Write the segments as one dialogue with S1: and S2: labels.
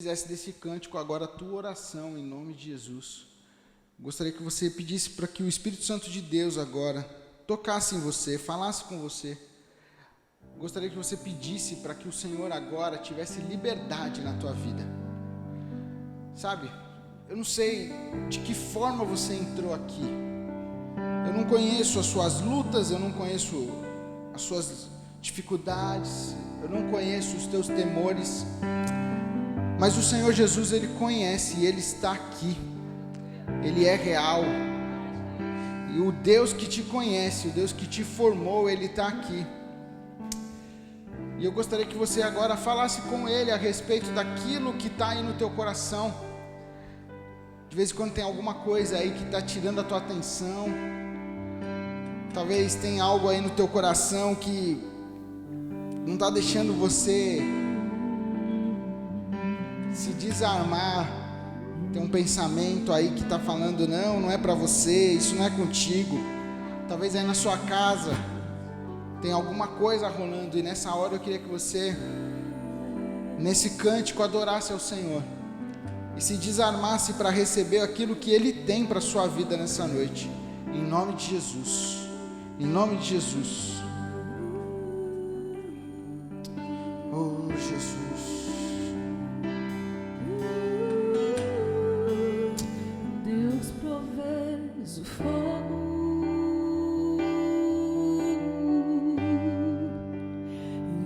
S1: fizesse desse cântico agora a tua oração em nome de Jesus. Gostaria que você pedisse para que o Espírito Santo de Deus agora tocasse em você, falasse com você. Gostaria que você pedisse para que o Senhor agora tivesse liberdade na tua vida. Sabe, eu não sei de que forma você entrou aqui. Eu não conheço as suas lutas, eu não conheço as suas dificuldades, eu não conheço os teus temores. Mas o Senhor Jesus, Ele conhece e Ele está aqui. Ele é real. E o Deus que te conhece, o Deus que te formou, Ele está aqui. E eu gostaria que você agora falasse com Ele a respeito daquilo que está aí no teu coração. De vez em quando tem alguma coisa aí que está tirando a tua atenção. Talvez tenha algo aí no teu coração que não está deixando você se desarmar. Tem um pensamento aí que está falando, não é para você, isso não é contigo. Talvez aí na sua casa tem alguma coisa rolando, e nessa hora eu queria que você, nesse cântico, adorasse ao Senhor e se desarmasse para receber aquilo que Ele tem para a sua vida nessa noite, em nome de Jesus, em nome de Jesus. Oh Jesus,
S2: Deus provês o fogo,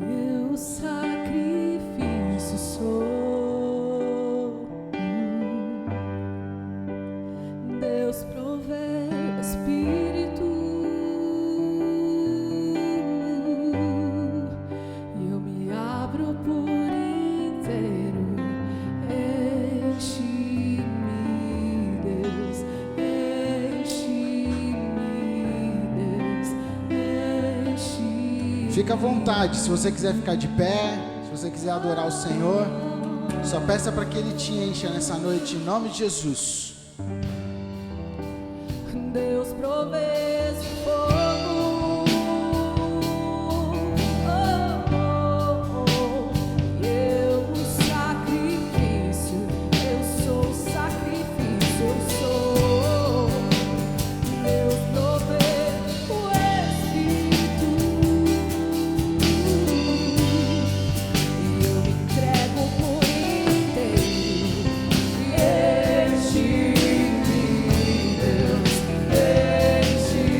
S2: e o sacrifício sou. Deus provê o Espírito, e eu me abro por inteiro. Enche-me, Deus, enche-me.
S1: fica à vontade, se você quiser ficar de pé, se você quiser adorar o Senhor, só peça para que Ele te encha nessa noite, em nome de Jesus.
S2: Deus provê o fogo, eu o sacrifício, eu sou o sacrifício, eu sou. Deus provê o Espírito, e eu me entrego por inteiro. Enche-me, Deus, enche-me.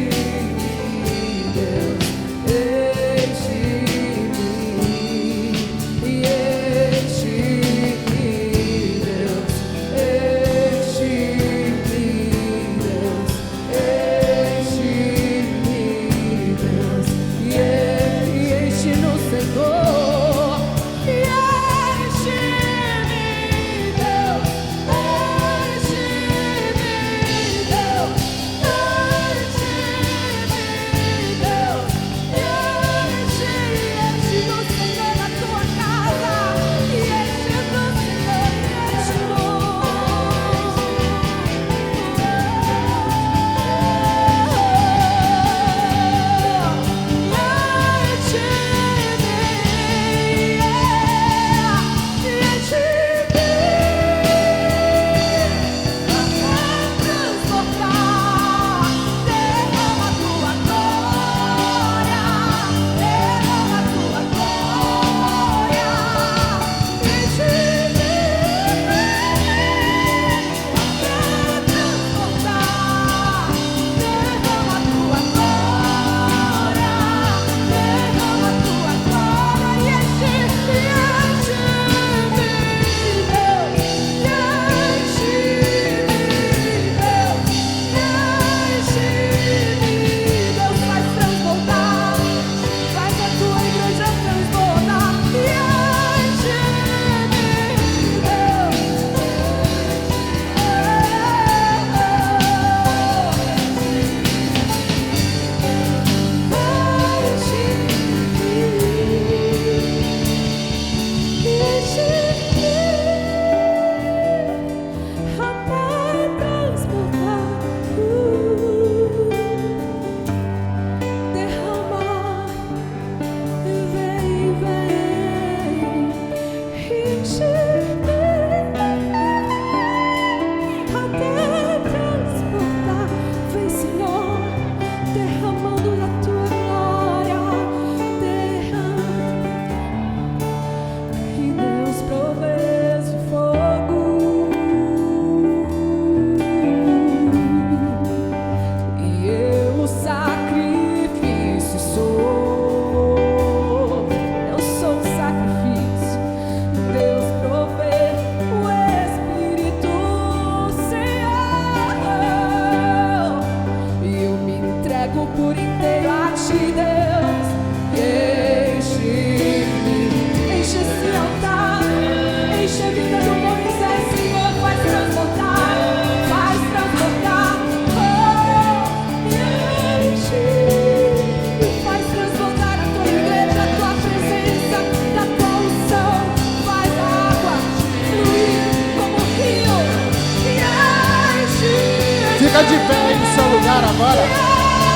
S1: agora.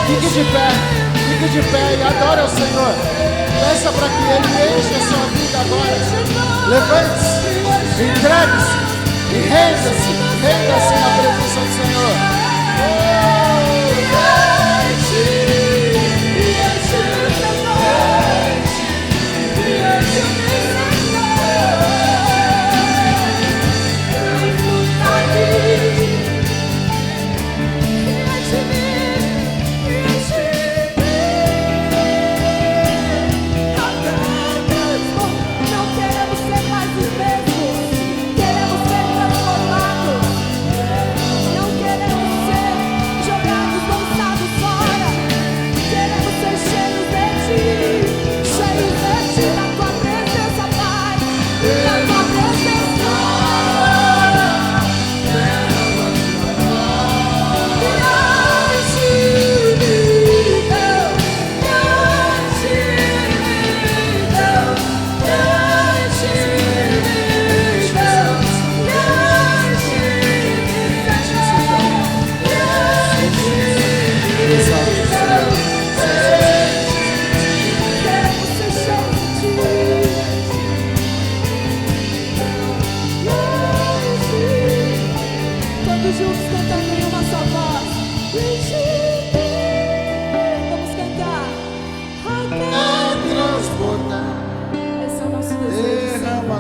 S1: Fique de pé e adore ao Senhor. Peça para que Ele enche a sua vida agora. Levante-se, entregue-se e renda-se na presença do Senhor.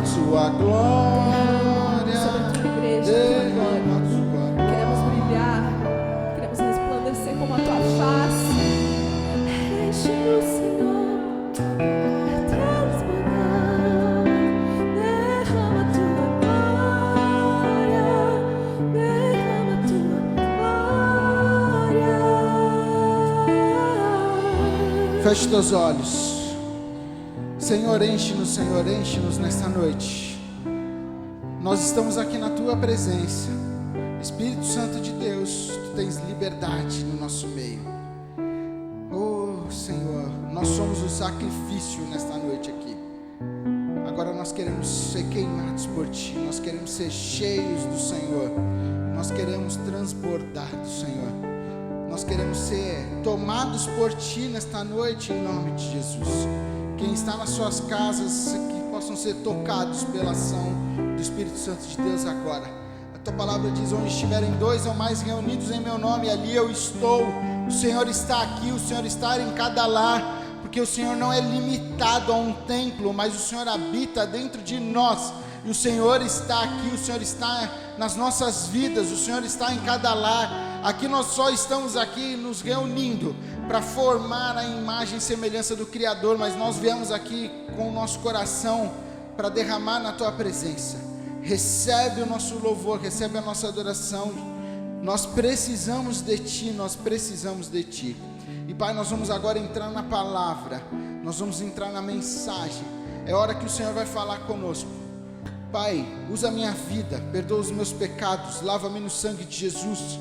S1: Sua glória
S2: sobre a tua igreja, a tua glória. Queremos brilhar, queremos resplandecer como a tua face. Enche-nos, Senhor, transbordar. Derrama a tua glória, derrama a tua glória.
S1: Feche teus olhos. Senhor, enche-nos nesta noite. Nós estamos aqui na Tua presença. Espírito Santo de Deus, Tu tens liberdade no nosso meio. Oh, Senhor, nós somos o sacrifício nesta noite aqui. Agora nós queremos ser queimados por Ti. Nós queremos ser cheios do Senhor. Nós queremos transbordar do Senhor. Nós queremos ser tomados por Ti nesta noite, em nome de Jesus. Quem está nas suas casas, que possam ser tocados pela ação do Espírito Santo de Deus agora. A tua palavra diz: onde estiverem dois ou mais reunidos em meu nome, ali eu estou. O Senhor está aqui, o Senhor está em cada lar, porque o Senhor não é limitado a um templo, mas o Senhor habita dentro de nós. E o Senhor está aqui, o Senhor está nas nossas vidas, o Senhor está em cada lar. Aqui nós só estamos aqui nos reunindo para formar a imagem e semelhança do Criador, mas nós viemos aqui com o nosso coração para derramar na Tua presença. Recebe o nosso louvor, recebe a nossa adoração. Nós precisamos de Ti, nós precisamos de Ti. E Pai, nós vamos agora entrar na palavra, nós vamos entrar na mensagem. É hora que o Senhor vai falar conosco. Pai, usa a minha vida, perdoa os meus pecados, lava-me no sangue de Jesus.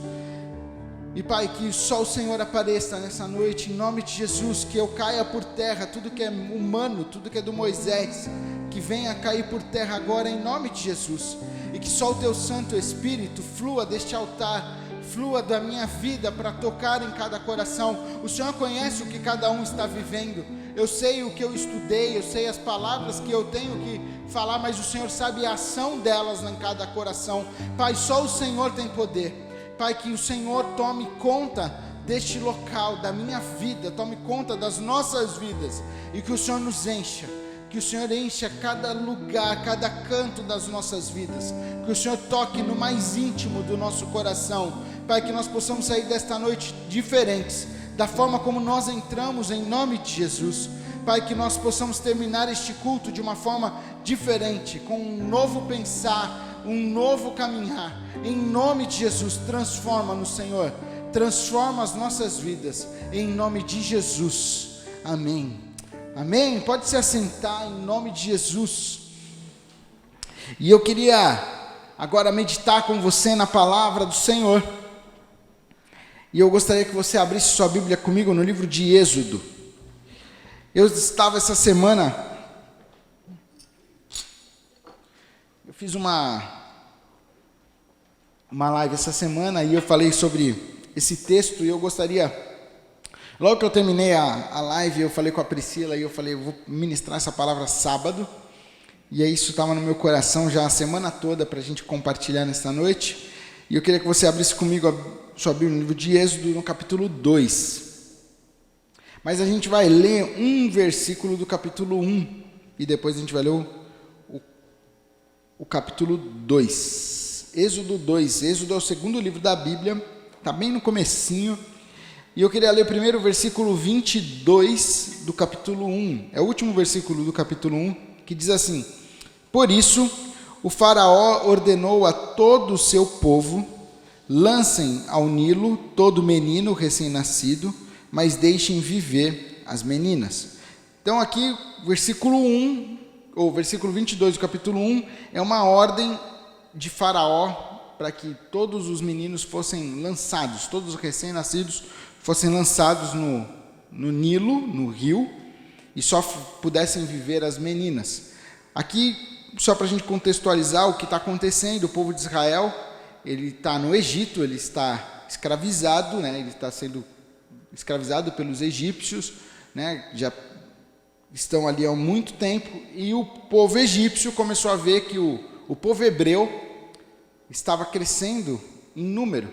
S1: E Pai, que só o Senhor apareça nessa noite, em nome de Jesus, que eu caia por terra, tudo que é humano, tudo que é do Moisés, que venha cair por terra agora, em nome de Jesus, e que só o Teu Santo Espírito flua deste altar, flua da minha vida para tocar em cada coração. O Senhor conhece o que cada um está vivendo, eu sei o que eu estudei, eu sei as palavras que eu tenho que falar, mas o Senhor sabe a ação delas em cada coração. Pai, só o Senhor tem poder. Pai, que o Senhor tome conta deste local, da minha vida, tome conta das nossas vidas, e que o Senhor nos encha, que o Senhor encha cada lugar, cada canto das nossas vidas, que o Senhor toque no mais íntimo do nosso coração. Pai, que nós possamos sair desta noite diferentes, da forma como nós entramos, em nome de Jesus. Pai, que nós possamos terminar este culto de uma forma diferente, com um novo pensar, um novo caminhar. Em nome de Jesus, transforma-nos, Senhor, transforma as nossas vidas, em nome de Jesus, amém, amém. Pode se assentar, em nome de Jesus. E eu queria agora meditar com você na palavra do Senhor, e eu gostaria que você abrisse sua Bíblia comigo no livro de Êxodo. Eu estava essa semana, eu fiz uma live essa semana, e eu falei sobre esse texto e eu gostaria, logo que eu terminei a live, eu falei com a Priscila e eu falei, eu vou ministrar essa palavra sábado, e aí isso estava no meu coração já a semana toda para a gente compartilhar nesta noite, e eu queria que você abrisse comigo a sua Bíblia no livro de Êxodo, no capítulo 2. Mas a gente vai ler um versículo do capítulo 1, e depois a gente vai ler o capítulo 2. Êxodo 2. Êxodo é o segundo livro da Bíblia, está bem no comecinho. E eu queria ler primeiro o versículo 22 do capítulo 1. É o último versículo do capítulo 1, que diz assim: Por isso, o faraó ordenou a todo o seu povo, lancem ao Nilo todo menino recém-nascido, mas deixem viver as meninas. Então aqui, versículo 1, ou versículo 22 do capítulo 1, é uma ordem de faraó para que todos os meninos fossem lançados, todos os recém-nascidos fossem lançados no Nilo, no rio, e só pudessem viver as meninas. Aqui, só para a gente contextualizar o que está acontecendo, o povo de Israel, ele está no Egito, ele está escravizado, né? Ele está sendo escravizado pelos egípcios, né? Já estão ali há muito tempo, e o povo egípcio começou a ver que o povo hebreu estava crescendo em número,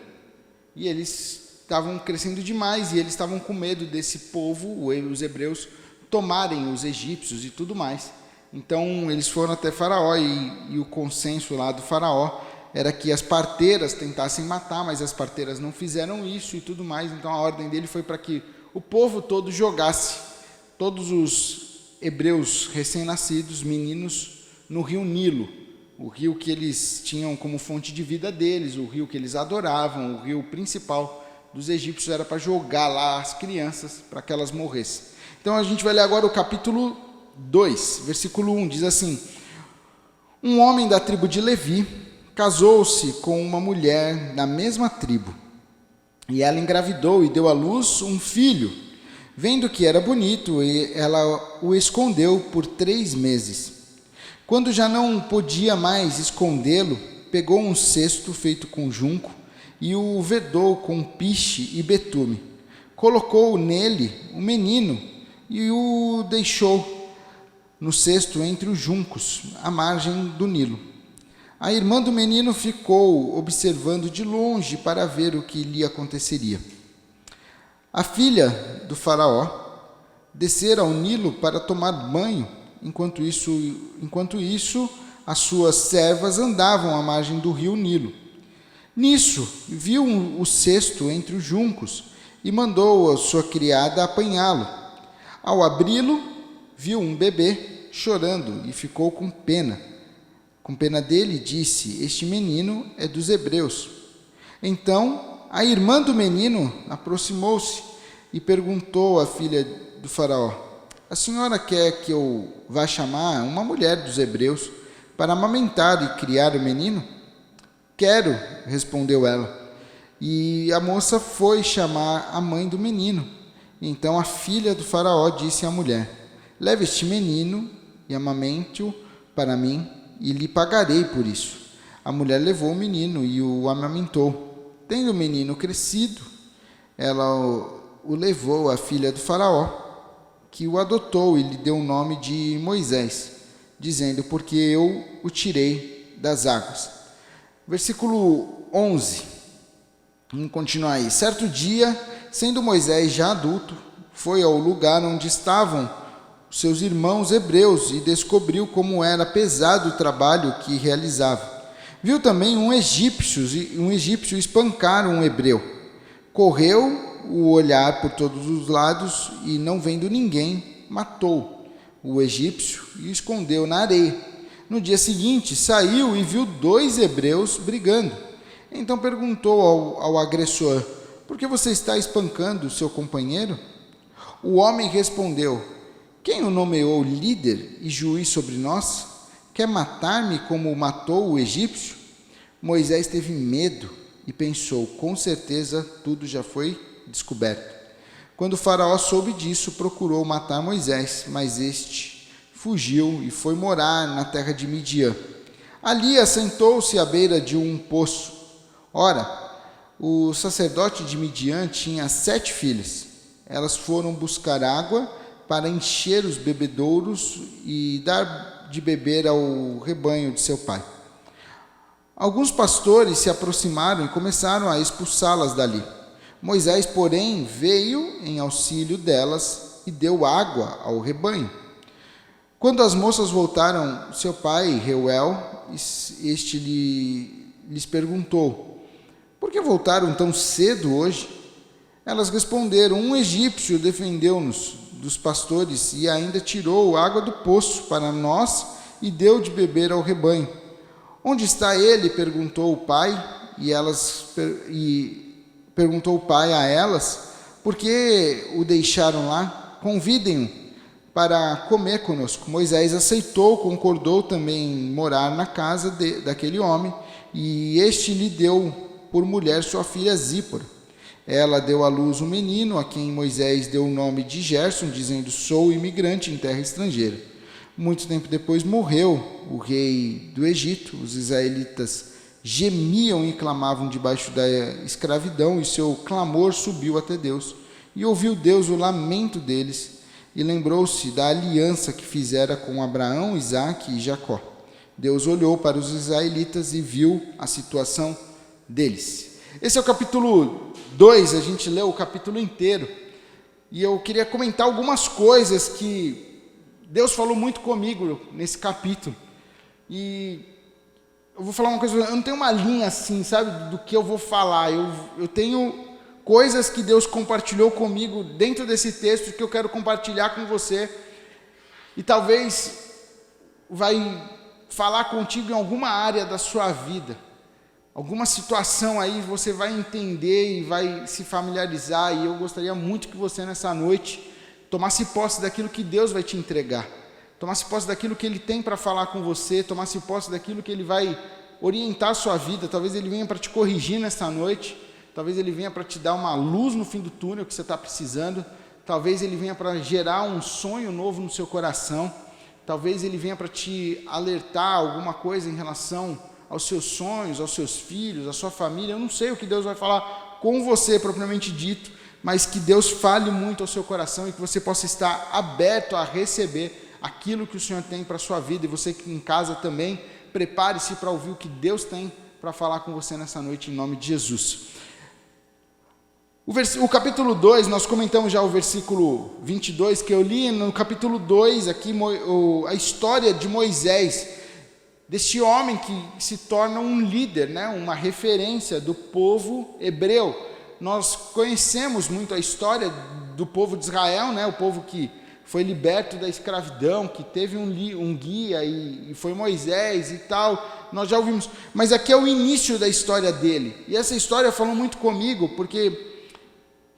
S1: e eles estavam crescendo demais, e eles estavam com medo desse povo, os hebreus, tomarem os egípcios e tudo mais. Então eles foram até Faraó, e o consenso lá do Faraó era que as parteiras tentassem matar, mas as parteiras não fizeram isso e tudo mais. Então a ordem dele foi para que o povo todo jogasse todos os hebreus recém-nascidos, meninos, no rio Nilo, o rio que eles tinham como fonte de vida deles, o rio que eles adoravam, o rio principal dos egípcios, era para jogar lá as crianças, para que elas morressem. Então a gente vai ler agora o capítulo 2, versículo 1, diz assim: Um homem da tribo de Levi casou-se com uma mulher da mesma tribo, e ela engravidou e deu à luz um filho. Vendo que era bonito, ela o escondeu por 3 meses. Quando já não podia mais escondê-lo, pegou um cesto feito com junco e o vedou com piche e betume. Colocou nele o menino e o deixou no cesto entre os juncos, à margem do Nilo. A irmã do menino ficou observando de longe para ver o que lhe aconteceria. A filha do faraó descera ao Nilo para tomar banho. Enquanto isso, as suas servas andavam à margem do rio Nilo. Nisso, viu o cesto entre os juncos e mandou a sua criada apanhá-lo. Ao abri-lo, viu um bebê chorando e ficou com pena. Com pena dele, disse: Este menino é dos hebreus. Então, a irmã do menino aproximou-se e perguntou à filha do faraó: A senhora quer que eu vá chamar uma mulher dos hebreus para amamentar e criar o menino? Quero, respondeu ela. E a moça foi chamar a mãe do menino. Então a filha do faraó disse à mulher: Leve este menino e amamente-o para mim, e lhe pagarei por isso. A mulher levou o menino e o amamentou. Tendo o menino crescido, ela o levou à filha do faraó, que o adotou e lhe deu o nome de Moisés, dizendo: Porque eu o tirei das águas. Versículo 11, vamos continuar aí. Certo dia, sendo Moisés já adulto, foi ao lugar onde estavam seus irmãos hebreus e descobriu como era pesado o trabalho que realizava. Viu também um egípcio espancar um hebreu. Correu o olhar por todos os lados e, não vendo ninguém, matou o egípcio e o escondeu na areia. No dia seguinte, saiu e viu 2 hebreus brigando. Então perguntou ao agressor: Por que você está espancando o seu companheiro? O homem respondeu: Quem o nomeou líder e juiz sobre nós? Quer matar-me como matou o egípcio? Moisés teve medo e pensou: Com certeza tudo já foi descoberto. Quando o faraó soube disso, procurou matar Moisés, mas este fugiu e foi morar na terra de Midian. Ali assentou-se à beira de um poço. Ora, o sacerdote de Midian tinha 7 filhas. Elas foram buscar água para encher os bebedouros e dar de beber ao rebanho de seu pai. Alguns pastores se aproximaram e começaram a expulsá-las dali. Moisés, porém, veio em auxílio delas e deu água ao rebanho. Quando as moças voltaram, seu pai, Reuel, este lhes perguntou: por que voltaram tão cedo hoje? Elas responderam: um egípcio defendeu-nos dos pastores e ainda tirou água do poço para nós e deu de beber ao rebanho. Onde está ele? Perguntou o pai, perguntou o pai a elas: por que o deixaram lá? Convidem-o para comer conosco. Moisés aceitou, concordou também em morar na casa daquele homem, e este lhe deu por mulher sua filha Zípora. Ela deu à luz um menino, a quem Moisés deu o nome de Gerson, dizendo: sou imigrante em terra estrangeira. Muito tempo depois morreu o rei do Egito. Os israelitas gemiam e clamavam debaixo da escravidão, e seu clamor subiu até Deus. E ouviu Deus o lamento deles, e lembrou-se da aliança que fizera com Abraão, Isaque e Jacó. Deus olhou para os israelitas e viu a situação deles. Esse é o capítulo 2, a gente leu o capítulo inteiro, e eu queria comentar algumas coisas que Deus falou muito comigo nesse capítulo. E eu vou falar uma coisa, eu não tenho uma linha assim, sabe, do que eu vou falar. Eu tenho coisas que Deus compartilhou comigo dentro desse texto que eu quero compartilhar com você. E talvez vai falar contigo em alguma área da sua vida. Alguma situação aí você vai entender e vai se familiarizar. E eu gostaria muito que você nessa noite tomasse posse daquilo que Deus vai te entregar. Tomasse posse daquilo que Ele tem para falar com você. Tomasse posse daquilo que Ele vai orientar a sua vida. Talvez Ele venha para te corrigir nessa noite. Talvez Ele venha para te dar uma luz no fim do túnel que você está precisando. Talvez Ele venha para gerar um sonho novo no seu coração. Talvez Ele venha para te alertar alguma coisa em relação aos seus sonhos, aos seus filhos, à sua família. Eu não sei o que Deus vai falar com você propriamente dito, mas que Deus fale muito ao seu coração e que você possa estar aberto a receber aquilo que o Senhor tem para a sua vida. E você que em casa também, prepare-se para ouvir o que Deus tem para falar com você nessa noite, em nome de Jesus. O capítulo 2, nós comentamos já o versículo 22, que eu li no capítulo 2, aqui, a história de Moisés, deste homem que se torna um líder, né, uma referência do povo hebreu. Nós conhecemos muito a história do povo de Israel, né, o povo que foi liberto da escravidão, que teve um guia, e foi Moisés e tal, nós já ouvimos. Mas aqui é o início da história dele, e essa história falou muito comigo, porque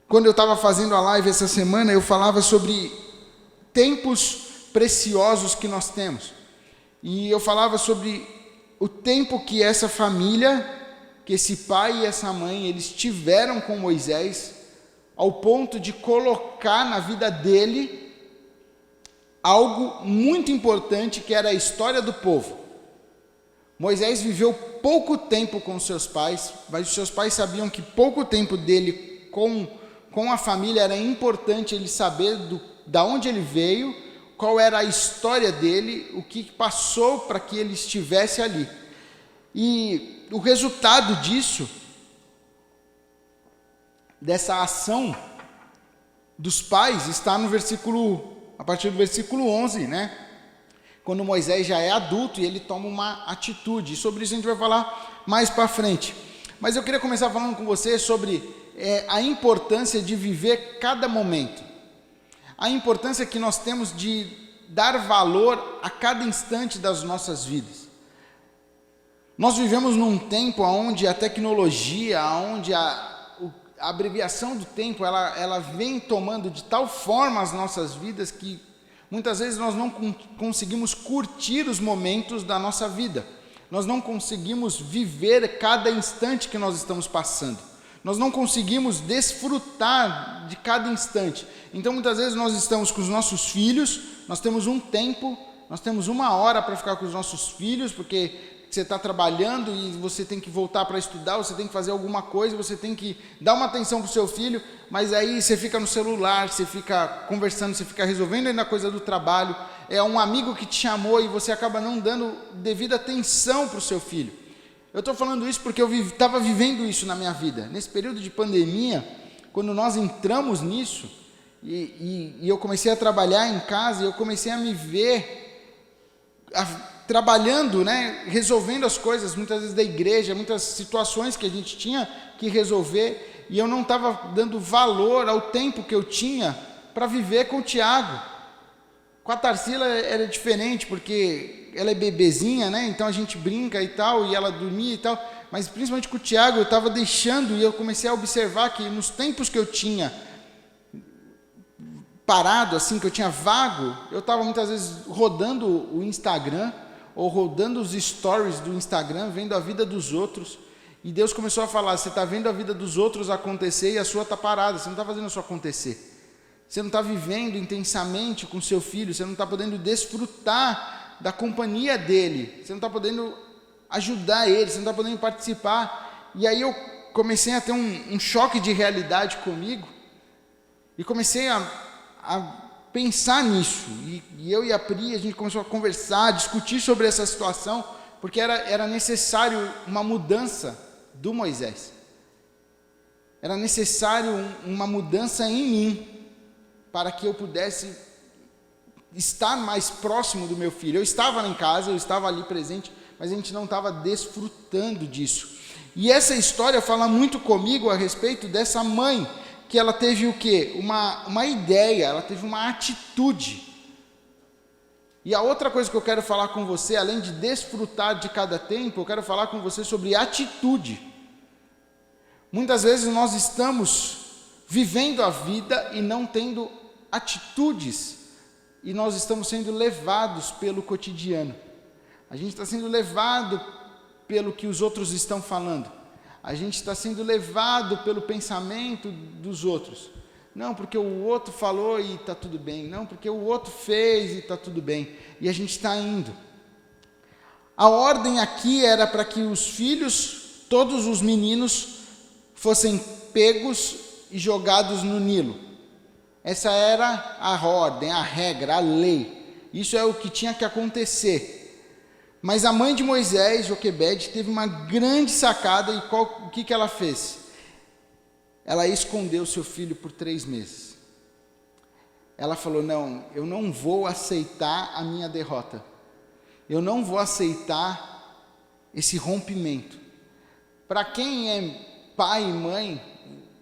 S1: quando eu estava fazendo a live essa semana, eu falava sobre tempos preciosos que nós temos. E eu falava sobre o tempo que essa família, que esse pai e essa mãe, eles tiveram com Moisés, ao ponto de colocar na vida dele algo muito importante, que era a história do povo. Moisés viveu pouco tempo com seus pais, mas os seus pais sabiam que pouco tempo dele com a família era importante ele saber da onde ele veio, qual era a história dele, o que passou para que ele estivesse ali. E o resultado disso, dessa ação dos pais, está no a partir do versículo 11, né? Quando Moisés já é adulto e ele toma uma atitude. E sobre isso a gente vai falar mais para frente. Mas eu queria começar falando com você sobre a importância de viver cada momento. A importância que nós temos de dar valor a cada instante das nossas vidas. Nós vivemos num tempo onde a tecnologia, onde a abreviação do tempo, ela vem tomando de tal forma as nossas vidas que muitas vezes nós não conseguimos curtir os momentos da nossa vida. Nós não conseguimos viver cada instante que nós estamos passando. Nós não conseguimos desfrutar de cada instante. Então, muitas vezes, nós estamos com os nossos filhos, nós temos um tempo, nós temos 1 hora para ficar com os nossos filhos, porque você está trabalhando e você tem que voltar para estudar, você tem que fazer alguma coisa, você tem que dar uma atenção para o seu filho, mas aí você fica no celular, você fica conversando, você fica resolvendo ainda a coisa do trabalho, é um amigo que te chamou e você acaba não dando devida atenção para o seu filho. Eu estou falando isso porque eu estava vivendo isso na minha vida. Nesse período de pandemia, quando nós entramos nisso, e eu comecei a trabalhar em casa, e eu comecei a me ver trabalhando, né, resolvendo as coisas, muitas vezes da igreja, muitas situações que a gente tinha que resolver, e eu não estava dando valor ao tempo que eu tinha para viver com o Tiago. Com a Tarsila era diferente, porque ela é bebezinha, né, então a gente brinca e tal, e ela dormia e tal, mas principalmente com o Tiago eu estava deixando, e eu comecei a observar que nos tempos que eu tinha parado, assim, que eu tinha vago, eu estava muitas vezes rodando o Instagram, ou rodando os stories do Instagram, vendo a vida dos outros, e Deus começou a falar, você está vendo a vida dos outros acontecer e a sua está parada, você não está fazendo a sua acontecer, você não está vivendo intensamente com seu filho, você não está podendo desfrutar da companhia dele, você não está podendo ajudar ele, você não está podendo participar. E aí eu comecei a ter um choque de realidade comigo, e comecei a pensar nisso, e eu e a Pri, a gente começou a conversar, a discutir sobre essa situação, porque era necessário uma mudança do Moisés, era necessário uma mudança em mim, para que eu pudesse estar mais próximo do meu filho. Eu estava lá em casa, eu estava ali presente, mas a gente não estava desfrutando disso, e essa história fala muito comigo a respeito dessa mãe, que ela teve o quê? Uma ideia, ela teve uma atitude. E a outra coisa que eu quero falar com você, além de desfrutar de cada tempo, eu quero falar com você sobre atitude. Muitas vezes nós estamos vivendo a vida e não tendo atitudes, e nós estamos sendo levados pelo cotidiano. A gente está sendo levado pelo que os outros estão falando. A gente está sendo levado pelo pensamento dos outros. Não, porque o outro falou e está tudo bem. Não, porque o outro fez e está tudo bem. E a gente está indo. A ordem aqui era para que os filhos, todos os meninos, fossem pegos e jogados no Nilo. Essa era a ordem, a regra, a lei. Isso é o que tinha que acontecer. Mas a mãe de Moisés, Joquebede, teve uma grande sacada, e o que ela fez? Ela escondeu seu filho por 3 meses. Ela falou, não, eu não vou aceitar a minha derrota. Eu não vou aceitar esse rompimento. Para quem é pai e mãe,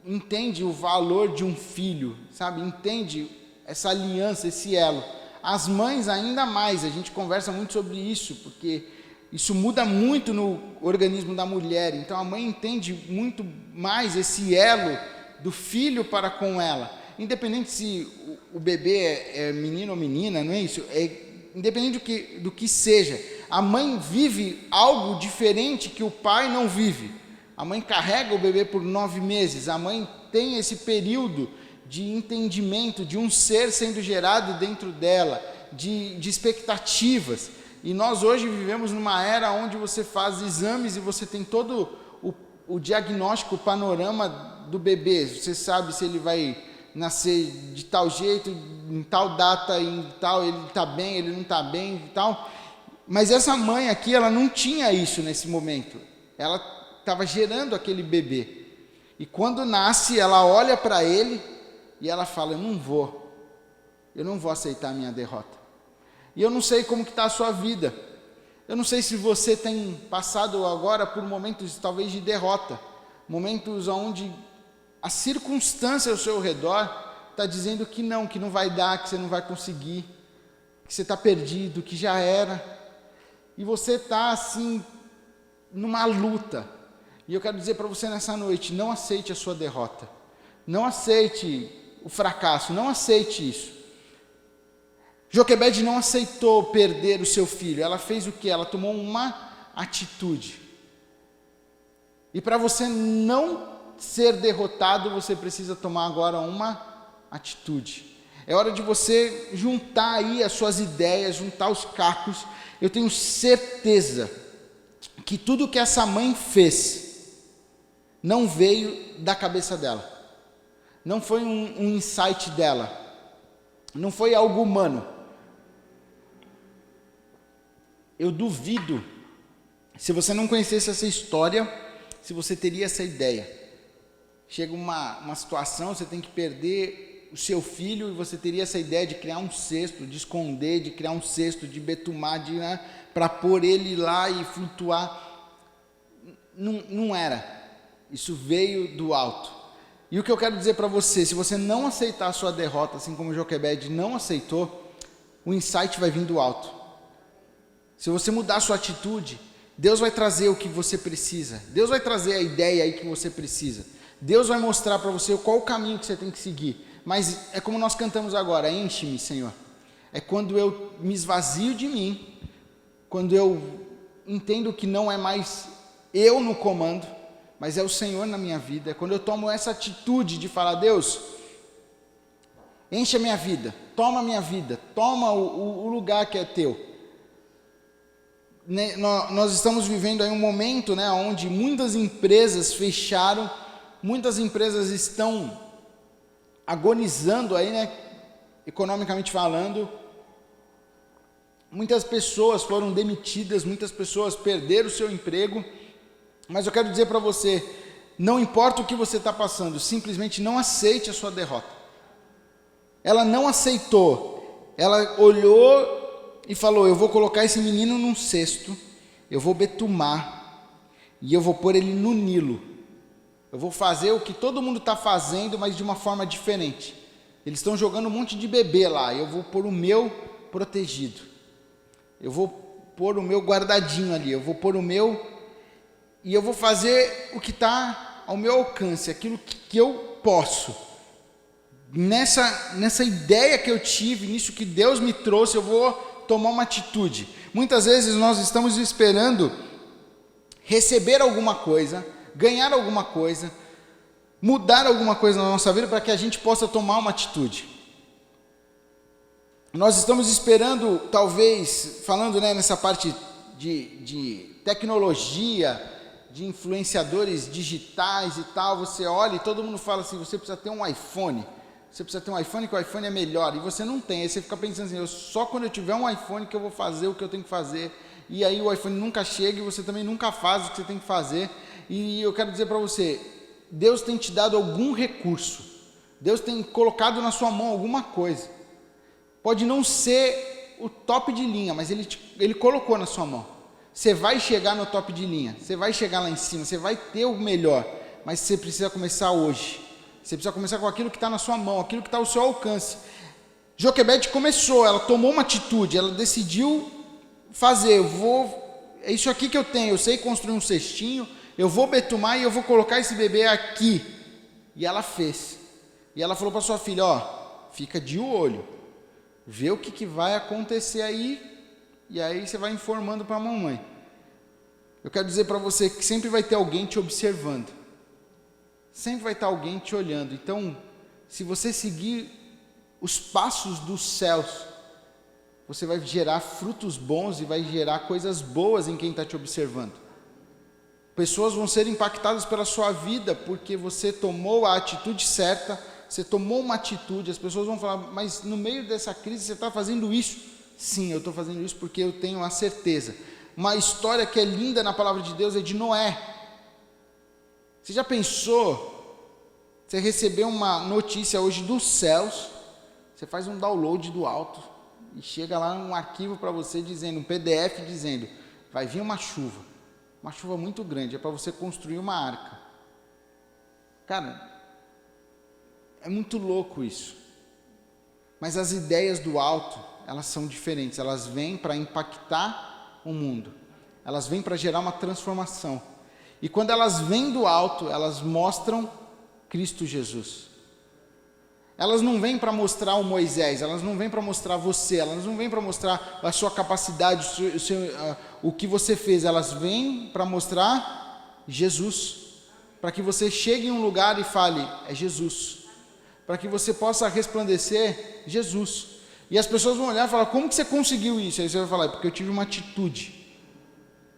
S1: entende o valor de um filho, sabe? Entende essa aliança, esse elo. As mães ainda mais, a gente conversa muito sobre isso, porque isso muda muito no organismo da mulher, então a mãe entende muito mais esse elo do filho para com ela, independente se o bebê é menino ou menina, não é isso? Independente do que seja, a mãe vive algo diferente que o pai não vive. A mãe carrega o bebê por 9 meses, a mãe tem esse período de entendimento, de um ser sendo gerado dentro dela, de expectativas. E nós hoje vivemos numa era onde você faz exames e você tem todo o diagnóstico, o panorama do bebê. Você sabe se ele vai nascer de tal jeito, em tal data, em tal, ele está bem, ele não está bem e tal. Mas essa mãe aqui, ela não tinha isso nesse momento. Ela estava gerando aquele bebê. E quando nasce, ela olha para ele e ela fala, eu não vou aceitar a minha derrota. E eu não sei como que está a sua vida. Eu não sei se você tem passado agora por momentos talvez de derrota. Momentos onde a circunstância ao seu redor está dizendo que não vai dar, que você não vai conseguir, que você está perdido, que já era. E você está assim, numa luta. E eu quero dizer para você nessa noite, não aceite a sua derrota. Não aceite o fracasso, não aceite isso. Joquebede não aceitou perder o seu filho, ela fez o quê? Ela tomou uma atitude. E para você não ser derrotado, você precisa tomar agora uma atitude. É hora de você juntar aí as suas ideias, juntar os cacos. Eu tenho certeza que que tudo que essa mãe fez não veio da cabeça dela. Não foi um insight dela. Não foi algo humano. Eu duvido, se você não conhecesse essa história, se você teria essa ideia. Chega uma situação, você tem que perder o seu filho e você teria essa ideia de criar um cesto, de esconder, de criar um cesto, de betumar, para pôr ele lá e flutuar. Não era. Isso veio do alto. E o que eu quero dizer para você, se você não aceitar a sua derrota, assim como Joquebede não aceitou, o insight vai vir do alto. Se você mudar a sua atitude, Deus vai trazer o que você precisa. Deus vai trazer a ideia aí que você precisa. Deus vai mostrar para você qual o caminho que você tem que seguir. Mas é como nós cantamos agora, enche-me, Senhor. É quando eu me esvazio de mim, quando eu entendo que não é mais eu no comando, mas é o Senhor na minha vida. É quando eu tomo essa atitude de falar, Deus, enche a minha vida, toma o lugar que é teu. Nós estamos vivendo aí um momento, onde muitas empresas fecharam, muitas empresas estão agonizando aí, economicamente falando. Muitas pessoas foram demitidas, muitas pessoas perderam o seu emprego. Mas eu quero dizer para você, não importa o que você está passando, simplesmente não aceite a sua derrota. Ela não aceitou, ela olhou e falou, eu vou colocar esse menino num cesto, eu vou betumar e eu vou pôr ele no Nilo. Eu vou fazer o que todo mundo está fazendo, mas de uma forma diferente. Eles estão jogando um monte de bebê lá, eu vou pôr o meu protegido. Eu vou pôr o meu guardadinho ali, eu vou pôr o meu... E eu vou fazer o que está ao meu alcance, aquilo que eu posso. Nessa ideia que eu tive, nisso que Deus me trouxe, eu vou tomar uma atitude. Muitas vezes nós estamos esperando receber alguma coisa, ganhar alguma coisa, mudar alguma coisa na nossa vida para que a gente possa tomar uma atitude. Nós estamos esperando, talvez, falando nessa parte de tecnologia, de influenciadores digitais e tal, você olha e todo mundo fala assim, você precisa ter um iPhone, você precisa ter um iPhone, que o iPhone é melhor, e você não tem, aí você fica pensando assim, só quando eu tiver um iPhone que eu vou fazer o que eu tenho que fazer, e aí o iPhone nunca chega e você também nunca faz o que você tem que fazer. E eu quero dizer para você, Deus tem te dado algum recurso, Deus tem colocado na sua mão alguma coisa, pode não ser o top de linha, mas Ele colocou na sua mão. Você vai chegar no top de linha, você vai chegar lá em cima, você vai ter o melhor, mas você precisa começar hoje. Você precisa começar com aquilo que está na sua mão, aquilo que está ao seu alcance. Joquebede começou, ela tomou uma atitude, ela decidiu fazer, é isso aqui que eu tenho, eu sei construir um cestinho, eu vou betumar e eu vou colocar esse bebê aqui. E ela fez. E ela falou para sua filha, fica de olho, vê o que vai acontecer aí, e aí você vai informando para a mamãe. Eu quero dizer para você que sempre vai ter alguém te observando. Sempre vai estar alguém te olhando. Então, se você seguir os passos dos céus, você vai gerar frutos bons e vai gerar coisas boas em quem está te observando. Pessoas vão ser impactadas pela sua vida porque você tomou a atitude certa, você tomou uma atitude, as pessoas vão falar, mas no meio dessa crise você está fazendo isso. Sim, eu estou fazendo isso porque eu tenho a certeza. Uma história que é linda na palavra de Deus é de Noé. Você já pensou? Você recebeu uma notícia hoje dos céus, você faz um download do alto e chega lá um arquivo para você dizendo, um PDF dizendo, vai vir uma chuva muito grande, é para você construir uma arca. Cara, é muito louco isso. Mas as ideias do alto, elas são diferentes, elas vêm para impactar o mundo, elas vêm para gerar uma transformação, e quando elas vêm do alto, elas mostram Cristo Jesus. Elas não vêm para mostrar o Moisés, elas não vêm para mostrar você, elas não vêm para mostrar a sua capacidade, o que você fez, elas vêm para mostrar Jesus, para que você chegue em um lugar e fale, é Jesus, para que você possa resplandecer Jesus. E as pessoas vão olhar e falar, como que você conseguiu isso? Aí você vai falar, porque eu tive uma atitude.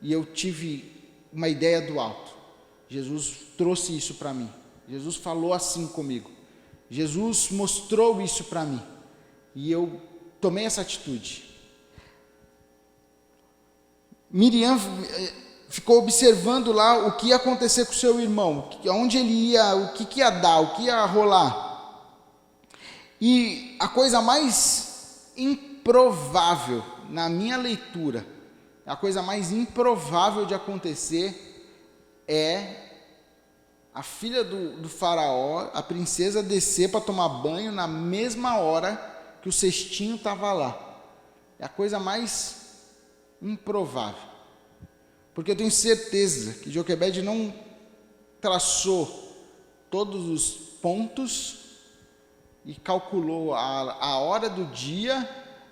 S1: E eu tive uma ideia do alto. Jesus trouxe isso para mim. Jesus falou assim comigo. Jesus mostrou isso para mim. E eu tomei essa atitude. Miriam ficou observando lá o que ia acontecer com o seu irmão, onde ele ia, o que ia dar, o que ia rolar. E a coisa mais improvável na minha leitura, a coisa mais improvável de acontecer é a filha do faraó, a princesa, descer para tomar banho na mesma hora que o cestinho estava lá. É a coisa mais improvável. Porque eu tenho certeza que Joquebede não traçou todos os pontos e calculou a hora do dia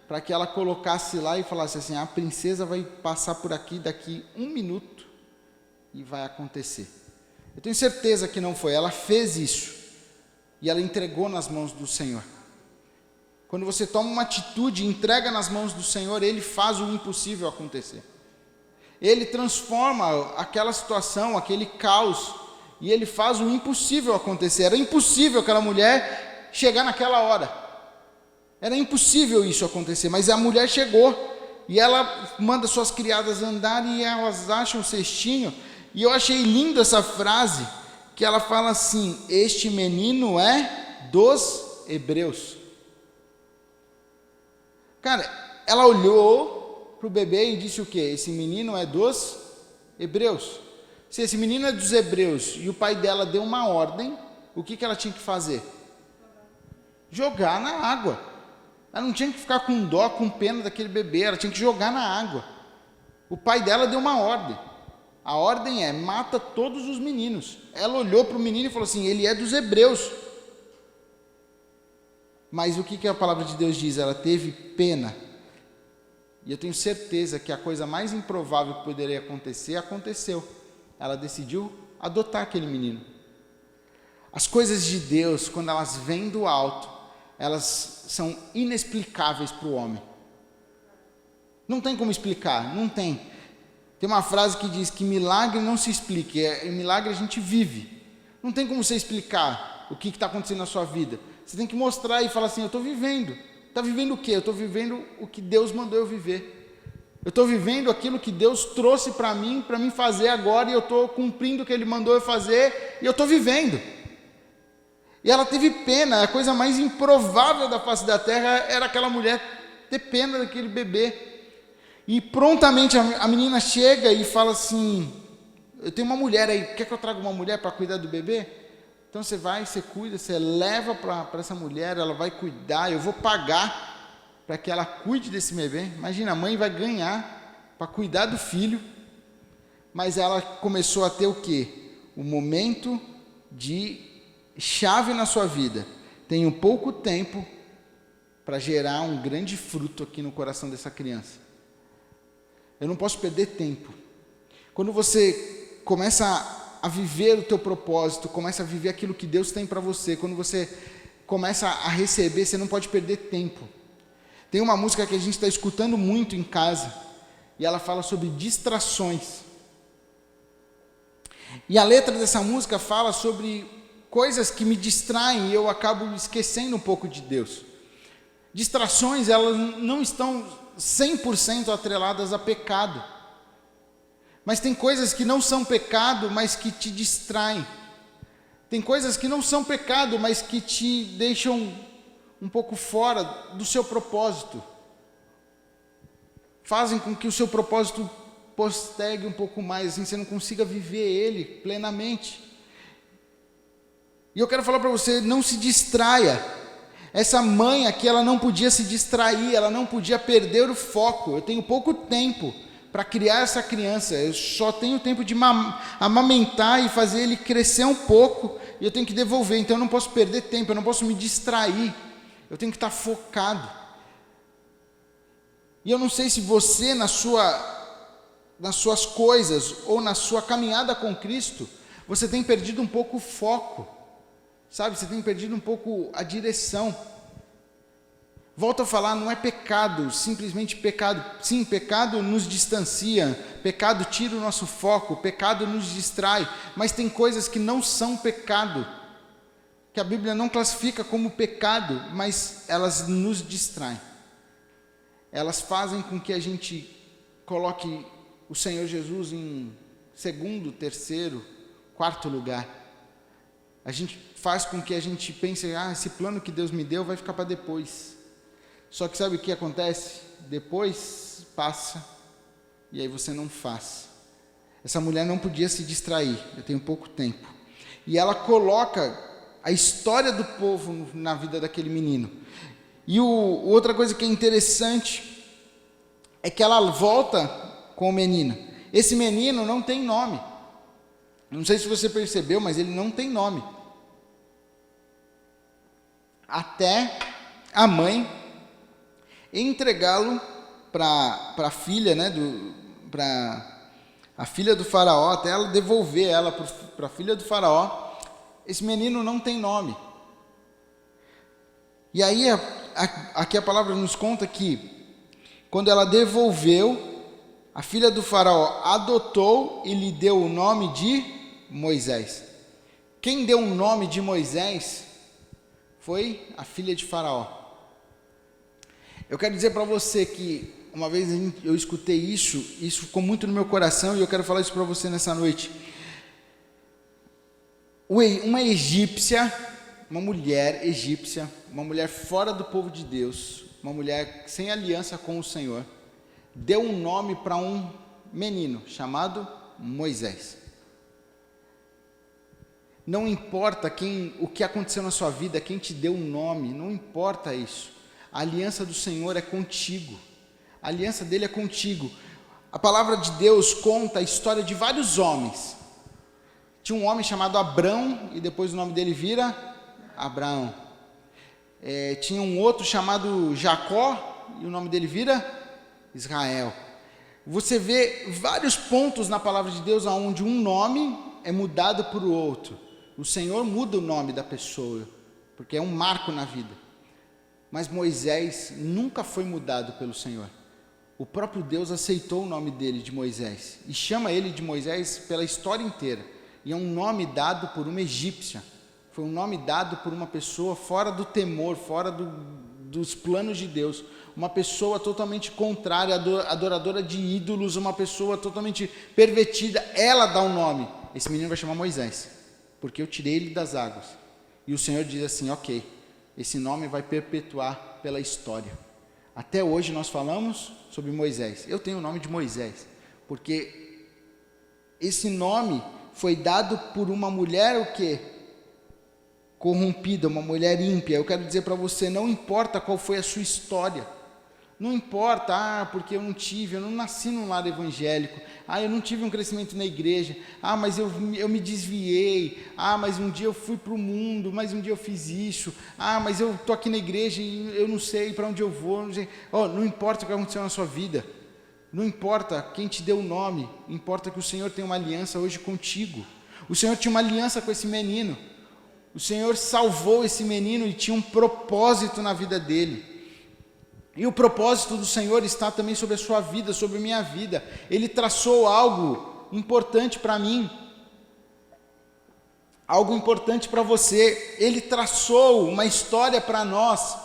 S1: para que ela colocasse lá e falasse assim: a princesa vai passar por aqui daqui 1 minuto e vai acontecer. Eu tenho certeza que não foi. Ela fez isso e ela entregou nas mãos do Senhor. Quando você toma uma atitude e entrega nas mãos do Senhor, Ele faz o impossível acontecer. Ele transforma aquela situação, aquele caos, e Ele faz o impossível acontecer. Era impossível aquela mulher chegar naquela hora. Era impossível isso acontecer, mas a mulher chegou, e ela manda suas criadas andarem, e elas acham o cestinho. E eu achei lindo essa frase, que ela fala assim: este menino é dos hebreus. Cara, ela olhou para o bebê e disse o quê? Esse menino é dos hebreus. Se esse menino é dos hebreus e o pai dela deu uma ordem, o que ela tinha que fazer? Jogar na água. Ela não tinha que ficar com dó, com pena daquele bebê, ela tinha que jogar na água. O pai dela deu uma ordem. A ordem é: mata todos os meninos. Ela olhou para o menino e falou assim: ele é dos hebreus. Mas o que a palavra de Deus diz? Ela teve pena. E eu tenho certeza que a coisa mais improvável que poderia acontecer, aconteceu. Ela decidiu adotar aquele menino. As coisas de Deus, quando elas vêm do alto, elas são inexplicáveis para o homem. Não tem como explicar, não tem. Tem uma frase que diz que milagre não se explica, milagre a gente vive. Não tem como você explicar o que está acontecendo na sua vida. Você tem que mostrar e falar assim: eu estou vivendo. Está vivendo o quê? Eu estou vivendo o que Deus mandou eu viver. Eu estou vivendo aquilo que Deus trouxe para mim fazer agora, e eu estou cumprindo o que Ele mandou eu fazer, e eu estou vivendo. E ela teve pena. A coisa mais improvável da face da terra era aquela mulher ter pena daquele bebê. E prontamente a menina chega e fala assim: eu tenho uma mulher aí, quer que eu traga uma mulher para cuidar do bebê? Então você vai, você cuida, você leva para essa mulher, ela vai cuidar, eu vou pagar para que ela cuide desse bebê. Imagina, a mãe vai ganhar para cuidar do filho. Mas ela começou a ter o quê? Um momento de chave na sua vida. Tenho pouco tempo para gerar um grande fruto aqui no coração dessa criança. Eu não posso perder tempo. Quando você começa a viver o teu propósito, começa a viver aquilo que Deus tem para você, quando você começa a receber, você não pode perder tempo. Tem uma música que a gente está escutando muito em casa, e ela fala sobre distrações. E a letra dessa música fala sobre coisas que me distraem, e eu acabo esquecendo um pouco de Deus. Distrações, elas não estão 100% atreladas a pecado. Mas tem coisas que não são pecado, mas que te distraem. Tem coisas que não são pecado, mas que te deixam um pouco fora do seu propósito. Fazem com que o seu propósito postergue um pouco mais, assim, você não consiga viver ele plenamente. E eu quero falar para você: não se distraia. Essa mãe aqui, ela não podia se distrair, ela não podia perder o foco. Eu tenho pouco tempo para criar essa criança, eu só tenho tempo de amamentar e fazer ele crescer um pouco, e eu tenho que devolver, então eu não posso perder tempo, eu não posso me distrair, eu tenho que estar focado. E eu não sei se você, nas suas coisas, ou na sua caminhada com Cristo, você tem perdido um pouco o foco, sabe? Você tem perdido um pouco a direção. Volto a falar, não é pecado, simplesmente pecado. Sim, pecado nos distancia, pecado tira o nosso foco, pecado nos distrai, mas tem coisas que não são pecado, que a Bíblia não classifica como pecado, mas elas nos distraem. Elas fazem com que a gente coloque o Senhor Jesus em segundo, terceiro, quarto lugar. A gente faz com que a gente pense, esse plano que Deus me deu vai ficar para depois. Só que sabe o que acontece? Depois passa e aí você não faz. Essa mulher não podia se distrair, eu tenho pouco tempo. E ela coloca a história do povo na vida daquele menino. E outra coisa que é interessante é que ela volta com o menino. Esse menino não tem nome. Não sei se você percebeu, mas ele não tem nome. Até a mãe entregá-lo para a filha, para a filha do faraó, até ela devolver ela para a filha do faraó. Esse menino não tem nome. E aí aqui a palavra nos conta que quando ela devolveu, a filha do faraó adotou e lhe deu o nome de Moisés. Quem deu o nome de Moisés foi a filha de faraó. Eu quero dizer para você que uma vez eu escutei isso ficou muito no meu coração e eu quero falar isso para você nessa noite. Uma egípcia, uma mulher egípcia, uma mulher fora do povo de Deus, uma mulher sem aliança com o Senhor, deu um nome para um menino chamado Moisés. Não importa o que aconteceu na sua vida, quem te deu um nome, não importa isso. A aliança do Senhor é contigo. A aliança dele é contigo. A palavra de Deus conta a história de vários homens. Tinha um homem chamado Abrão, e depois o nome dele vira Abraão. Tinha um outro chamado Jacó, e o nome dele vira Israel. Você vê vários pontos na palavra de Deus onde um nome é mudado por outro. O Senhor muda o nome da pessoa, porque é um marco na vida. Mas Moisés nunca foi mudado pelo Senhor. O próprio Deus aceitou o nome dele de Moisés e chama ele de Moisés pela história inteira. E é um nome dado por uma egípcia. Foi um nome dado por uma pessoa fora do temor, fora dos planos de Deus. Uma pessoa totalmente contrária, adoradora de ídolos, uma pessoa totalmente pervertida. Ela dá um nome. Esse menino vai chamar Moisés, porque eu tirei ele das águas. E o Senhor diz assim, ok, esse nome vai perpetuar pela história. Até hoje nós falamos sobre Moisés. Eu tenho o nome de Moisés, porque esse nome foi dado por uma mulher o quê? Corrompida, uma mulher ímpia. Eu quero dizer para você, não importa qual foi a sua história, não importa, porque eu não nasci num lar evangélico, eu não tive um crescimento na igreja, mas eu me desviei, mas um dia eu fui para o mundo, mas um dia eu fiz isso, mas eu estou aqui na igreja e eu não sei para onde eu vou, não importa o que aconteceu na sua vida, não importa quem te deu o nome, importa que o Senhor tem uma aliança hoje contigo. O Senhor tinha uma aliança com esse menino, o Senhor salvou esse menino e tinha um propósito na vida dele. E o propósito do Senhor está também sobre a sua vida, sobre a minha vida. Ele traçou algo importante para mim, algo importante para você. Ele traçou uma história para nós,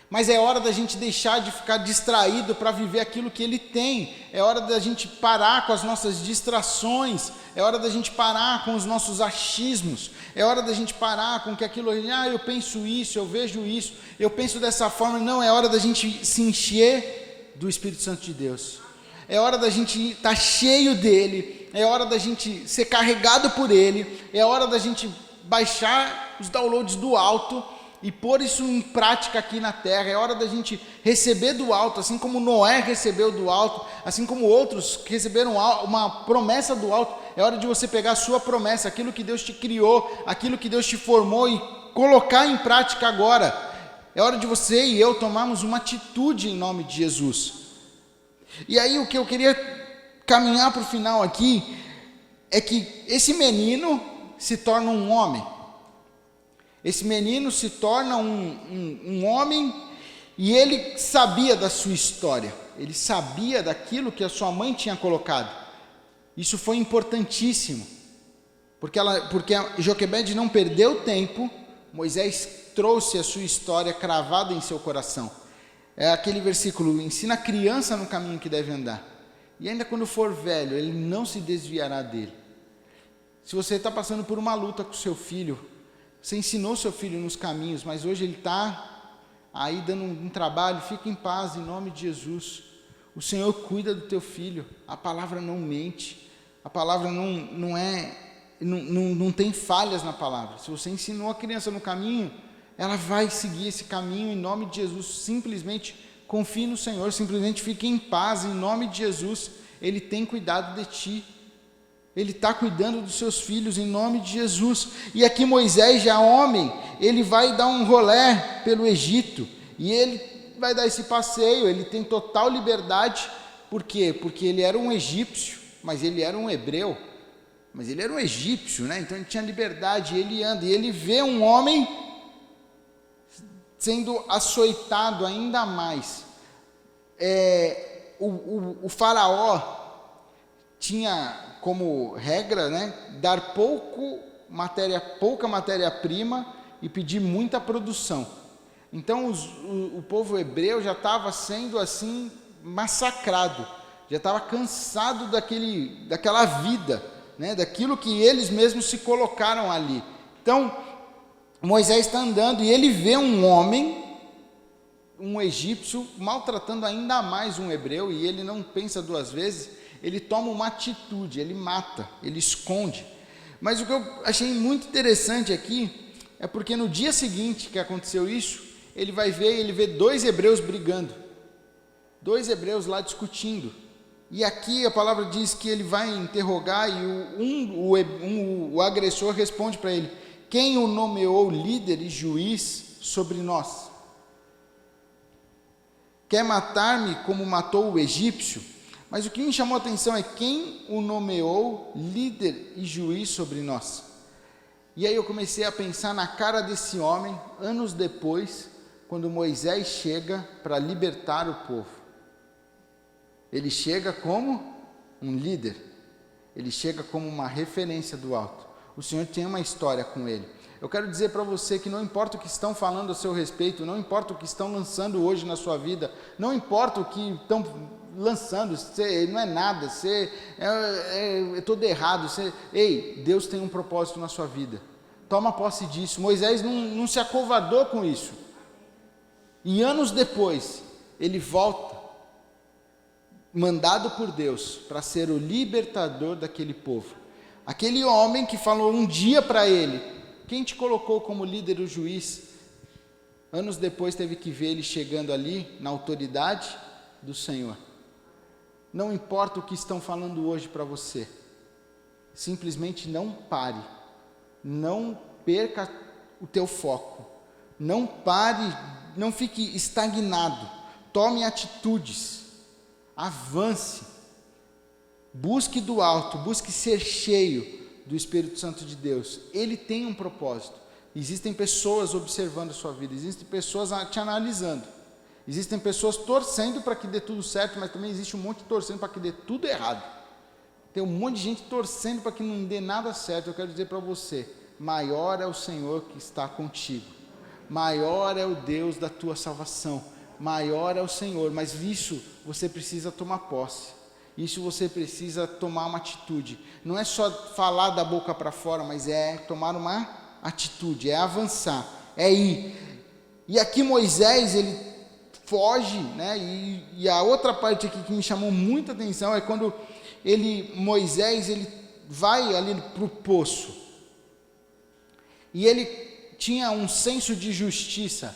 S1: mas é hora da gente deixar de ficar distraído para viver aquilo que Ele tem. É hora da gente parar com as nossas distrações, é hora da gente parar com os nossos achismos, é hora da gente parar com que aquilo, eu penso isso, eu vejo isso, eu penso dessa forma. Não, é hora da gente se encher do Espírito Santo de Deus. É hora da gente estar cheio dEle, é hora da gente ser carregado por Ele, é hora da gente baixar os downloads do alto e pôr isso em prática aqui na terra. É hora da gente receber do alto, assim como Noé recebeu do alto, assim como outros receberam uma promessa do alto. É hora de você pegar a sua promessa, aquilo que Deus te criou, aquilo que Deus te formou, e colocar em prática agora. É hora de você e eu tomarmos uma atitude em nome de Jesus. E aí o que eu queria caminhar para o final aqui é que esse menino se torna um homem. Esse menino se torna um homem, E ele sabia da sua história, ele sabia daquilo que a sua mãe tinha colocado. Isso foi importantíssimo, porque Joquebede não perdeu tempo. Moisés trouxe a sua história cravada em seu coração. É aquele versículo: ensina a criança no caminho que deve andar, e ainda quando for velho, ele não se desviará dele. Se você está passando por uma luta com seu filho, você ensinou seu filho nos caminhos, mas hoje ele está aí dando um trabalho, fica em paz, em nome de Jesus. O Senhor cuida do teu filho, a palavra não mente, a palavra não tem falhas na palavra. Se você ensinou a criança no caminho, ela vai seguir esse caminho em nome de Jesus. Simplesmente confie no Senhor, simplesmente fique em paz em nome de Jesus. Ele tem cuidado de ti, Ele está cuidando dos seus filhos em nome de Jesus. E aqui Moisés, já homem, ele vai dar um rolé pelo Egito, e ele vai dar esse passeio. Ele tem total liberdade. Por quê? Porque ele era um egípcio, mas ele era um hebreu, mas ele era um egípcio, né? Então ele tinha liberdade. Ele anda, e ele vê um homem sendo açoitado ainda mais. O faraó tinha como regra, né, dar pouca matéria-prima e pedir muita produção. Então o povo hebreu já estava sendo assim massacrado, já estava cansado daquela vida, né, daquilo que eles mesmos se colocaram ali. Então Moisés está andando e ele vê um homem, um egípcio, maltratando ainda mais um hebreu, e ele não pensa duas vezes. Ele toma uma atitude, ele mata, ele esconde. Mas o que eu achei muito interessante aqui é porque no dia seguinte que aconteceu isso, ele vê dois hebreus brigando, dois hebreus lá discutindo. E aqui a palavra diz que ele vai interrogar, e o agressor responde para ele: quem o nomeou líder e juiz sobre nós? Quer matar-me como matou o egípcio? Mas o que me chamou a atenção é quem o nomeou líder e juiz sobre nós. E aí eu comecei a pensar na cara desse homem, anos depois, quando Moisés chega para libertar o povo. Ele chega como um líder, ele chega como uma referência do alto. O Senhor tem uma história com ele. Eu quero dizer para você que não importa o que estão falando a seu respeito, não importa o que estão lançando hoje na sua vida, não importa o que estão lançando, você não é nada, você é todo errado, ei, Deus tem um propósito na sua vida, toma posse disso. Moisés não se acovardou com isso, e anos depois, ele volta, mandado por Deus, para ser o libertador daquele povo. Aquele homem que falou um dia para ele: quem te colocou como líder ou juiz? Anos depois teve que ver ele chegando ali, na autoridade do Senhor. Não importa o que estão falando hoje para você, simplesmente não pare, não perca o teu foco, não pare, não fique estagnado, tome atitudes, avance, busque do alto, busque ser cheio do Espírito Santo de Deus. Ele tem um propósito. Existem pessoas observando a sua vida, existem pessoas te analisando, existem pessoas torcendo para que dê tudo certo, mas também existe um monte torcendo para que dê tudo errado. Tem um monte de gente torcendo para que não dê nada certo. Eu quero dizer para você: maior é o Senhor que está contigo, maior é o Deus da tua salvação, maior é o Senhor. Mas isso você precisa tomar posse, isso você precisa tomar uma atitude. Não é só falar da boca para fora, mas é tomar uma atitude, é avançar, é ir. E aqui Moisés, ele foge, né? E a outra parte aqui que me chamou muita atenção é quando Moisés vai ali para o poço, e ele tinha um senso de justiça.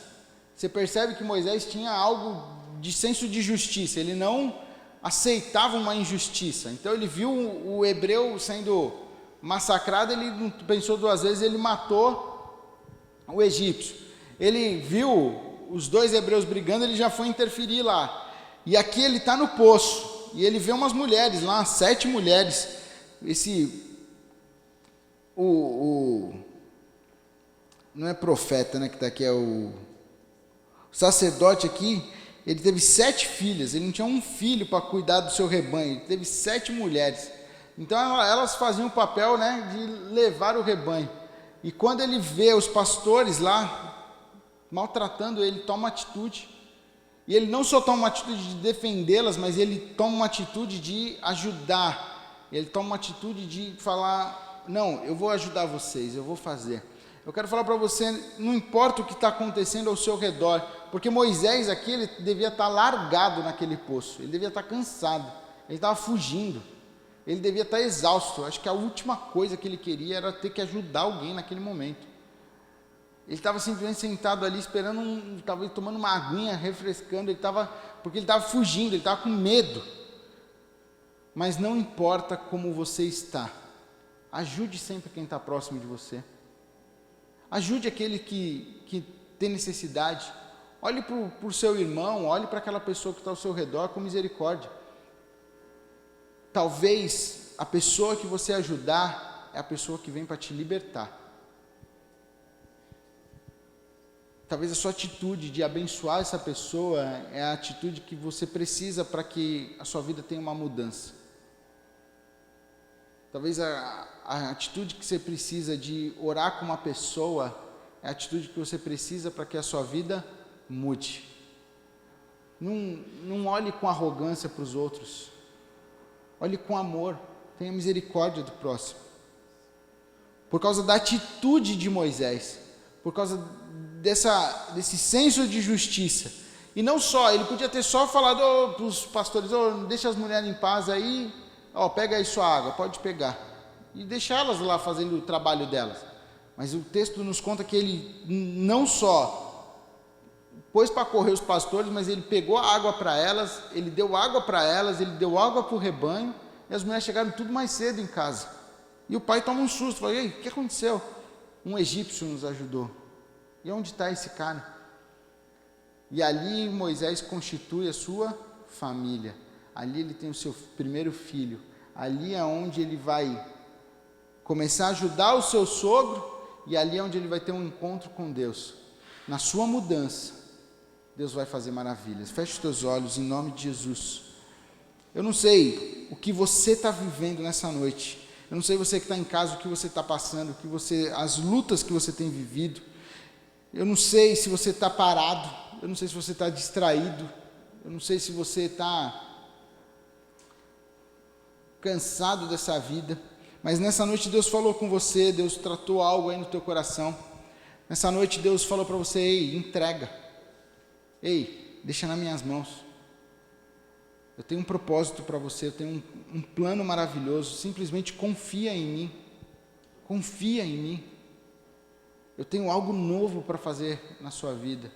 S1: Você percebe que Moisés tinha algo de senso de justiça, ele não aceitava uma injustiça. Então ele viu o hebreu sendo massacrado, ele não pensou duas vezes, ele matou o egípcio. Ele viu os dois hebreus brigando, ele já foi interferir lá. E aqui ele está no poço, e ele vê umas mulheres lá, 7 mulheres. Não é profeta, né, que está aqui, é O sacerdote aqui, ele teve 7 filhas, ele não tinha um filho para cuidar do seu rebanho, ele teve 7 mulheres. Então elas faziam o papel, né, de levar o rebanho. E quando ele vê os pastores lá maltratando ele, toma uma atitude. E ele não só toma uma atitude de defendê-las, mas ele toma uma atitude de ajudar. Ele toma uma atitude de falar, não, eu vou ajudar vocês, eu vou fazer. Eu quero falar para você, não importa o que está acontecendo ao seu redor, porque Moisés aqui, ele devia estar largado naquele poço, ele devia estar cansado, ele estava fugindo, ele devia estar exausto. Acho que a última coisa que ele queria era ter que ajudar alguém naquele momento. Ele estava simplesmente sentado ali, esperando, estava tomando uma aguinha, refrescando, porque ele estava fugindo, ele estava com medo. Mas não importa como você está, ajude sempre quem está próximo de você. Ajude aquele que tem necessidade. Olhe para o seu irmão, olhe para aquela pessoa que está ao seu redor com misericórdia. Talvez a pessoa que você ajudar é a pessoa que vem para te libertar. Talvez a sua atitude de abençoar essa pessoa é a atitude que você precisa para que a sua vida tenha uma mudança. Talvez a atitude que você precisa de orar com uma pessoa é a atitude que você precisa para que a sua vida mude. Não olhe com arrogância para os outros. Olhe com amor. Tenha misericórdia do próximo. Por causa da atitude de Moisés, por causa desse senso de justiça. E não só, ele podia ter só falado para os pastores, deixa as mulheres em paz aí, pega aí sua água, pode pegar. E deixá-las lá fazendo o trabalho delas. Mas o texto nos conta que ele não só pôs para correr os pastores, mas ele pegou a água para elas, ele deu água para elas, ele deu água para o rebanho, e as mulheres chegaram tudo mais cedo em casa. E o pai toma um susto, fala, ei, o que aconteceu? Um egípcio nos ajudou. E onde está esse cara? E ali Moisés constitui a sua família. Ali ele tem o seu primeiro filho. Ali é onde ele vai começar a ajudar o seu sogro. E ali é onde ele vai ter um encontro com Deus. Na sua mudança, Deus vai fazer maravilhas. Feche os teus olhos em nome de Jesus. Eu não sei o que você está vivendo nessa noite. Eu não sei você que está em casa, o que você está passando, as lutas que você tem vivido. Eu não sei se você está parado, eu não sei se você está distraído, eu não sei se você está cansado dessa vida, mas nessa noite Deus falou com você, Deus tratou algo aí no teu coração. Nessa noite Deus falou para você, ei, entrega, ei, deixa nas minhas mãos. Eu tenho um propósito para você, eu tenho um plano maravilhoso, simplesmente confia em mim, confia em mim. Eu tenho algo novo para fazer na sua vida.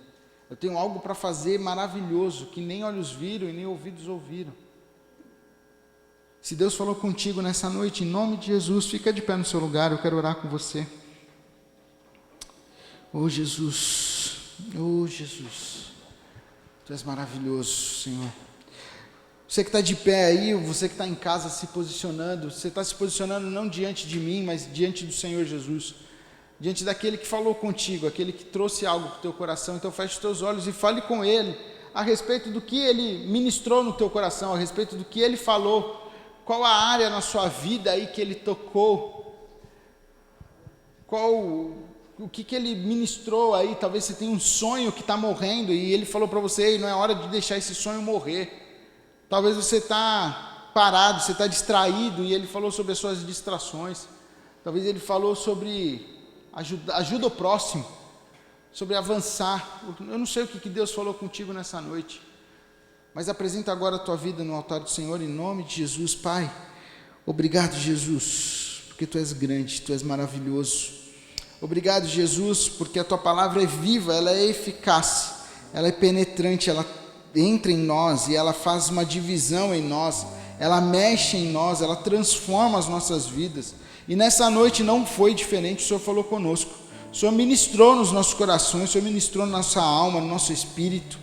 S1: Eu tenho algo para fazer maravilhoso, que nem olhos viram e nem ouvidos ouviram. Se Deus falou contigo nessa noite, em nome de Jesus, fica de pé no seu lugar, eu quero orar com você. Oh Jesus, Tu és maravilhoso, Senhor. Você que está de pé aí, você que está em casa se posicionando, você está se posicionando não diante de mim, mas diante do Senhor Jesus. Diante daquele que falou contigo, aquele que trouxe algo para o teu coração. Então feche os teus olhos e fale com Ele a respeito do que Ele ministrou no teu coração, a respeito do que Ele falou, qual a área na sua vida aí que Ele tocou, o que Ele ministrou aí. Talvez você tenha um sonho que está morrendo e Ele falou para você, não é hora de deixar esse sonho morrer. Talvez você está parado, você está distraído e Ele falou sobre as suas distrações. Talvez Ele falou sobre ajuda o próximo, sobre avançar. Eu não sei o que Deus falou contigo nessa noite, mas apresenta agora a tua vida no altar do Senhor, em nome de Jesus. Pai, obrigado, Jesus, porque Tu és grande, Tu és maravilhoso. Obrigado, Jesus, porque a Tua palavra é viva, ela é eficaz, ela é penetrante, ela entra em nós e ela faz uma divisão em nós, ela mexe em nós, ela transforma as nossas vidas. E nessa noite não foi diferente, o Senhor falou conosco, o Senhor ministrou nos nossos corações, o Senhor ministrou na nossa alma, no nosso espírito.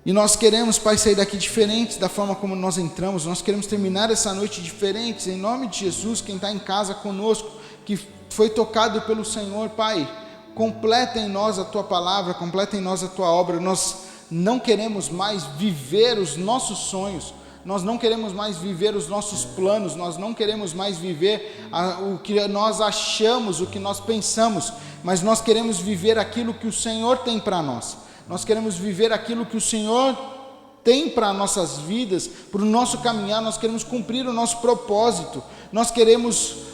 S1: E nós queremos, Pai, sair daqui diferentes da forma como nós entramos, nós queremos terminar essa noite diferentes, em nome de Jesus. Quem está em casa conosco, que foi tocado pelo Senhor, Pai, completa em nós a Tua palavra, completa em nós a Tua obra. Nós não queremos mais viver os nossos sonhos, nós não queremos mais viver os nossos planos, nós não queremos mais viver o que nós achamos, o que nós pensamos, mas nós queremos viver aquilo que o Senhor tem para nós. Nós queremos viver aquilo que o Senhor tem para nossas vidas, para o nosso caminhar. Nós queremos cumprir o nosso propósito, nós queremos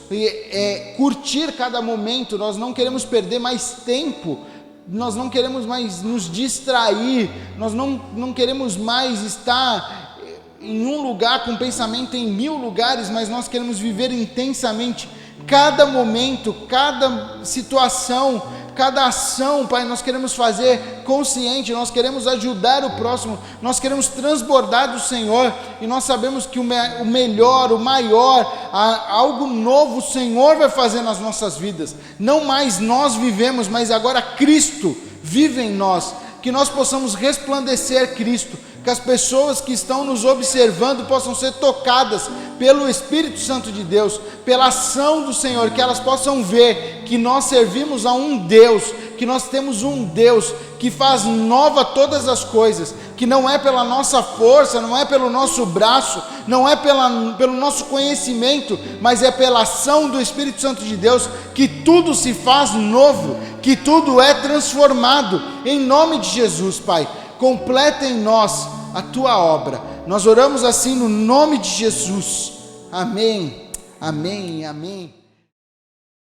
S1: curtir cada momento, nós não queremos perder mais tempo, nós não queremos mais nos distrair, nós não queremos mais estar em um lugar com pensamento em 1000 lugares, mas nós queremos viver intensamente cada momento, cada situação, cada ação, Pai. Nós queremos fazer consciente, nós queremos ajudar o próximo, nós queremos transbordar do Senhor, e nós sabemos que o melhor, o maior, algo novo o Senhor vai fazer nas nossas vidas. Não mais nós vivemos, mas agora Cristo vive em nós, que nós possamos resplandecer Cristo, que as pessoas que estão nos observando possam ser tocadas pelo Espírito Santo de Deus, pela ação do Senhor, que elas possam ver que nós servimos a um Deus, que nós temos um Deus que faz nova todas as coisas, que não é pela nossa força, não é pelo nosso braço, não é pelo nosso conhecimento, mas é pela ação do Espírito Santo de Deus que tudo se faz novo, que tudo é transformado. Em nome de Jesus, Pai, completa em nós a Tua obra. Nós oramos assim no nome de Jesus. Amém, amém, amém.